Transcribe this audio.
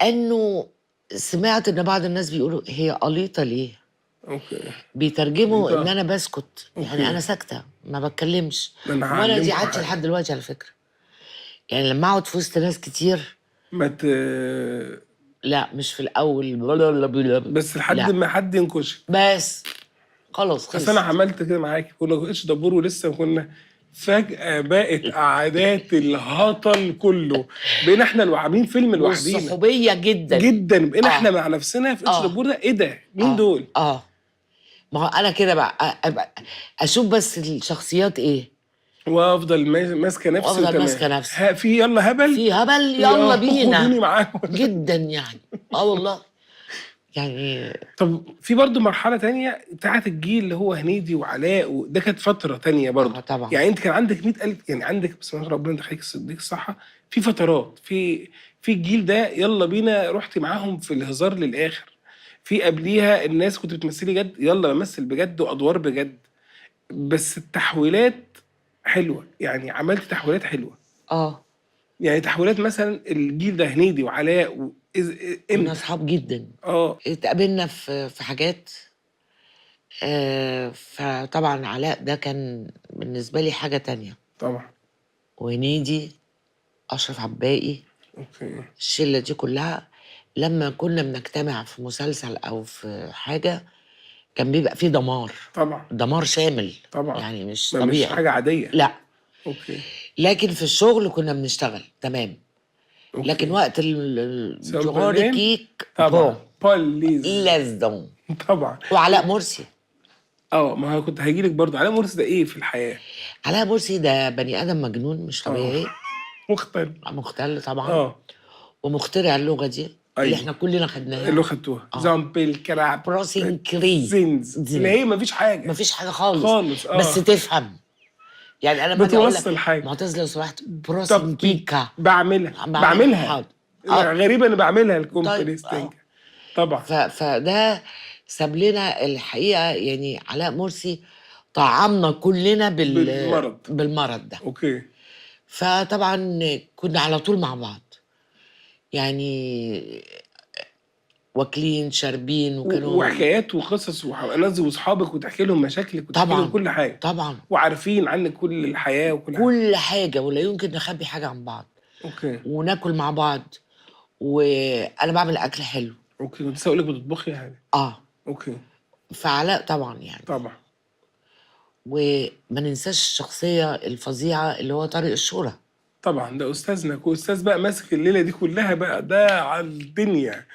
لانه سمعت ان بعض الناس بيقولوا هي قليطه ليه؟ اوكي. بيترجموا ان قليطة. انا بسكت، يعني اوكي. انا ساكته ما بتكلمش. ده انا وانا دي هعلمكم عادتي حاجه. لحد دلوقتي على فكره. يعني لما اقعد في وسط ناس كتير، ما ت... لا مش في الاول، بس لحد لا ما حد ينكشك. بس خلاص اصل انا خلصت. عملت كده معاكي، كنا اتش دبور ولسه كنا، فجأة بقت قعدات الهطل كله، بقينا احنا عاملين فيلم لوحدينا والصحوبيه جدا. جدا، بقينا احنا اه مع نفسنا في اتش اه دبور. ده ايه ده؟ مين اه دول؟ اه ما هو انا كده بقى ابقى اشوف بس الشخصيات ايه، وافضل ماسكه نفسي وافضل وتمام. ماسكه نفسي. في يلا هبل. في هبل يلا خدوني بينا معاهم. جدا يعني. اه والله يعني. طب في برضو مرحلة تانية بتاعت الجيل اللي هو هنيدي وعلاء، وده كانت فترة تانية برضو. اه طبعا. يعني انت كان عندك 100,000، يعني عندك بسم الله ربنا يخليك يديك الصحة، في فترات في الجيل ده يلا بينا رحتي معاهم في الهزار للآخر. في قبليها الناس كنت بتمثلي جد، يلا بمثل بجد وأدوار بجد. بس التحويلات حلوة، يعني عملت تحويلات حلوة. اه يعني تحويلات مثلا الجيل ده هنيدي وعلاء كنا امتى؟ اصحاب جدا. اه اتقابلنا في حاجات. فطبعا علاء ده كان بالنسبه لي حاجه تانية. طبعا. وهنيدي، اشرف عباقي، اوكي. الشله دي كلها لما كنا بنجتمع في مسلسل او في حاجه كان بيبقى فيه دمار. طبعا. دمار شامل. طبعا. يعني مش ما مش طبيعي. حاجة عادية. لا. اوكي. لكن في الشغل كنا بنشتغل تمام. لكن اوكي. وقت جوغاري سامبلين. كيك طبعا بون بوليز. لازم. طبعا. وعلاء مرسي. ما هو كنت هجيلك برضه على مرسي، ده ايه في الحياة؟ علاء مرسي ده بني ادم مجنون مش اه. طبيعي. مختلف. مختل طبعا. اه. ومخترع اللغه دي اللي ايوه. احنا كلنا اللي خدناها. خدتوها اه زامبل كراب. بروسينكري زينز اللي هي مفيش حاجة. مفيش حاجه خالص. خالص. بس تفهم. يعني انا لما اجي اقول لك بتوصل حاجة. معتز لو سمحت طب بروسينكيكا بعملها بعملها. حاضر. اه غريبة انا بعملها طيب الكومباني ستينج. طبعا. فده ساب لنا الحقيقه، يعني علاء مرسي طعمنا كلنا بالمرض. بالمرض ده. اوكي. فطبعا كنا على طول مع بعض، يعني واكلين شاربين وكانوا. وحكايات وقصص وناس واصحابك، وتحكي لهم مشاكلك وتحكي لهم طبعا كل حاجه. طبعا وعارفين عنك كل الحياه وكل حاجه. كل حاجه ولا يمكن نخبي حاجه عن بعض. اوكي. وناكل مع بعض. وانا بعمل اكل حلو. اوكي، كنت لسه اقول لك بتطبخي يعني. اه اوكي. فعلاء طبعا يعني. طبعا. وما ننساش الشخصيه الفظيعه اللي هو طارق الشورى. طبعا ده استاذنا، واستاذ بقى ماسك الليله دي كلها بقى، ده على الدنيا.